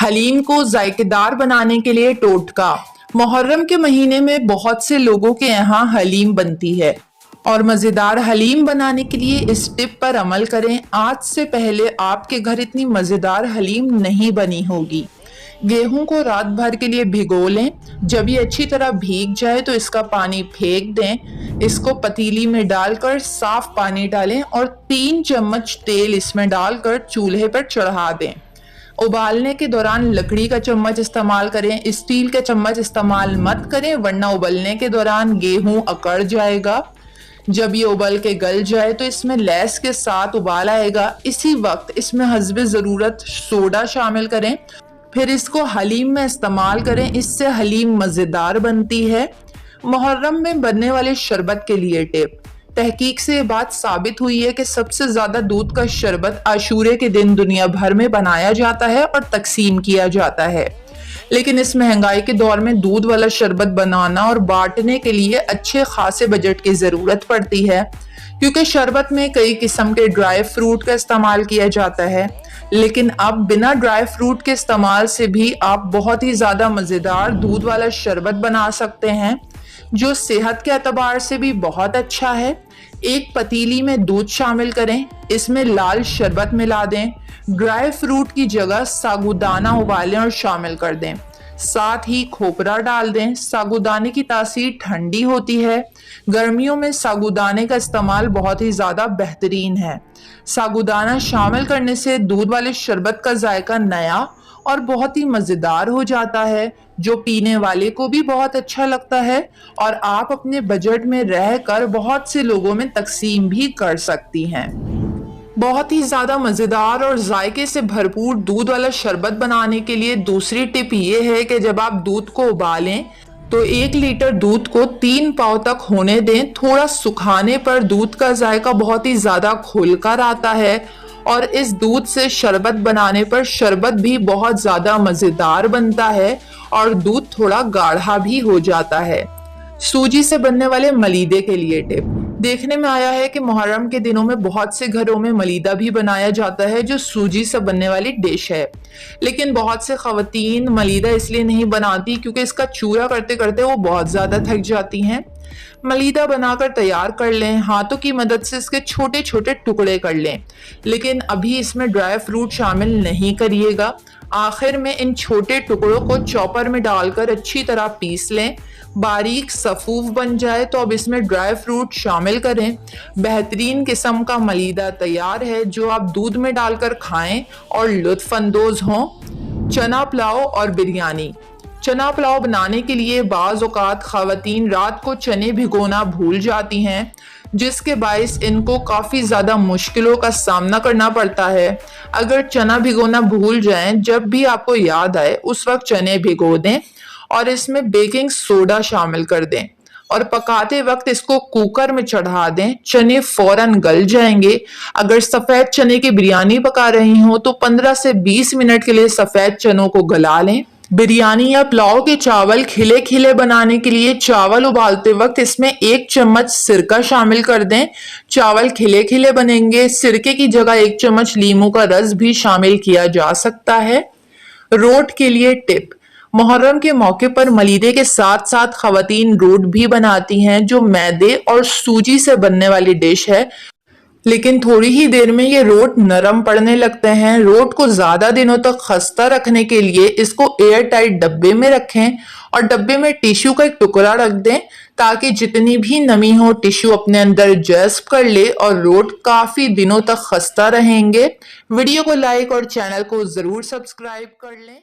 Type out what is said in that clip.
हलीम को जायकेदार बनाने के लिए टोटका। मुहर्रम के महीने में बहुत से लोगों के यहाँ हलीम बनती है और मज़ेदार हलीम बनाने के लिए इस टिप पर अमल करें। आज से पहले आपके घर इतनी मज़ेदार हलीम नहीं बनी होगी। गेहूं को रात भर के लिए भिगो लें। जब ये अच्छी तरह भीग जाए तो इसका पानी फेंक दें। इसको पतीली में डालकर साफ पानी डालें और 3 चम्मच तेल इसमें डालकर चूल्हे पर चढ़ा दें। उबालने के दौरान लकड़ी का चम्मच इस्तेमाल करें, स्टील के चम्मच इस्तेमाल मत करें वरना उबलने के दौरान गेहूं अकड़ जाएगा। जब ये उबल के गल जाए तो इसमें लैस के साथ उबाल आएगा। इसी वक्त इसमें हस्बे ज़रूरत सोडा शामिल करें, फिर इसको हलीम में इस्तेमाल करें। इससे हलीम मज़ेदार बनती है। मुहर्रम में बनने वाले शरबत के लिए टिप। तहकीक से ये बात साबित हुई है कि सबसे ज्यादा दूध का शरबत आशूरे के दिन दुनिया भर में बनाया जाता है और तकसीम किया जाता है। लेकिन इस महंगाई के दौर में दूध वाला शरबत बनाना और बांटने के लिए अच्छे खासे बजट की जरूरत पड़ती है, क्योंकि शरबत में कई किस्म के ड्राई फ्रूट का इस्तेमाल किया जाता है। लेकिन अब बिना ड्राई फ्रूट के इस्तेमाल से भी आप बहुत ही ज्यादा मजेदार दूध वाला शरबत बना सकते हैं, जो सेहत के एतबार से भी बहुत अच्छा है। एक पतीली में दूध शामिल करें, इसमें लाल शरबत मिला दें, ड्राई फ्रूट की जगह साबूदाना उबालें और शामिल कर दें, साथ ही खोपरा डाल दें। साबूदाने की तासीर ठंडी होती है। गर्मियों में साबूदाने का इस्तेमाल बहुत ही ज़्यादा बेहतरीन है। साबूदाना शामिल करने से दूध वाले शरबत का जायका नया और बहुत ही मज़ेदार हो जाता है, जो पीने वाले को भी बहुत अच्छा लगता है और आप अपने बजट में रहकर बहुत से लोगों में तकसीम भी कर सकती हैं। बहुत ही ज़्यादा मज़ेदार और जायके से भरपूर दूध वाला शरबत बनाने के लिए दूसरी टिप ये है कि जब आप दूध को उबालें तो 1 लीटर दूध को 3 पाव तक होने दें। थोड़ा सुखाने पर दूध का जायका बहुत ही ज़्यादा खुलकर आता है और इस दूध से शरबत बनाने पर शरबत भी बहुत ज़्यादा मज़ेदार बनता है और दूध थोड़ा गाढ़ा भी हो जाता है। सूजी से बनने वाले मलीदे के लिए टिप। देखने में आया है कि मुहर्रम के दिनों में बहुत से घरों में मलीदा भी बनाया जाता है, जो सूजी से बनने वाली डिश है। लेकिन बहुत से ख़वातीन मलीदा इसलिए नहीं बनाती क्योंकि इसका चूरा करते करते वो बहुत ज़्यादा थक जाती हैं। मलीदा बनाकर तैयार कर लें, हाथों की मदद से इसके छोटे छोटे टुकड़े कर लें, लेकिन अभी इसमें ड्राई फ्रूट शामिल नहीं करिएगा। आखिर में इन छोटे टुकड़ों को चॉपर में डालकर अच्छी तरह पीस लें। बारीक सफूफ बन जाए तो अब इसमें ड्राई फ्रूट शामिल करें। बेहतरीन किस्म का मलीदा तैयार है, जो आप दूध में डालकर खाएं और लुत्फ अंदोज हों। चना पुलाव और बिरयानी। चना पुलाव बनाने के लिए बाज़ औक़ात ख़वातीन रात को चने भिगोना भूल जाती हैं, जिसके बायस इनको काफ़ी ज़्यादा मुश्किलों का सामना करना पड़ता है। अगर चना भिगोना भूल जाएं, जब भी आपको याद आए उस वक्त चने भिगो दें और इसमें बेकिंग सोडा शामिल कर दें और पकाते वक्त इसको कुकर में चढ़ा दें। चने फौरन गल जाएंगे। अगर सफ़ेद चने की बिरयानी पका रही हो तो 15 से 20 मिनट के लिए सफ़ेद चनों को गला लें। बिरयानी या पुलाव के चावल खिले खिले बनाने के लिए चावल उबालते वक्त इसमें 1 चम्मच सिरका शामिल कर दें। चावल खिले खिले बनेंगे। सिरके की जगह 1 चम्मच लीमू का रस भी शामिल किया जा सकता है। रोट के लिए टिप। मुहर्रम के मौके पर मलीदे के साथ साथ ख़वातीन रोट भी बनाती हैं, जो मैदे और सूजी से बनने वाली डिश है, लेकिन थोड़ी ही देर में ये रोट नरम पड़ने लगते हैं। रोट को ज्यादा दिनों तक खस्ता रखने के लिए इसको एयर टाइट डब्बे में रखें और डब्बे में टिश्यू का एक टुकड़ा रख दें, ताकि जितनी भी नमी हो टिश्यू अपने अंदर जज़्ब कर ले और रोट काफी दिनों तक खस्ता रहेंगे। वीडियो को लाइक और चैनल को जरूर सब्सक्राइब कर लें।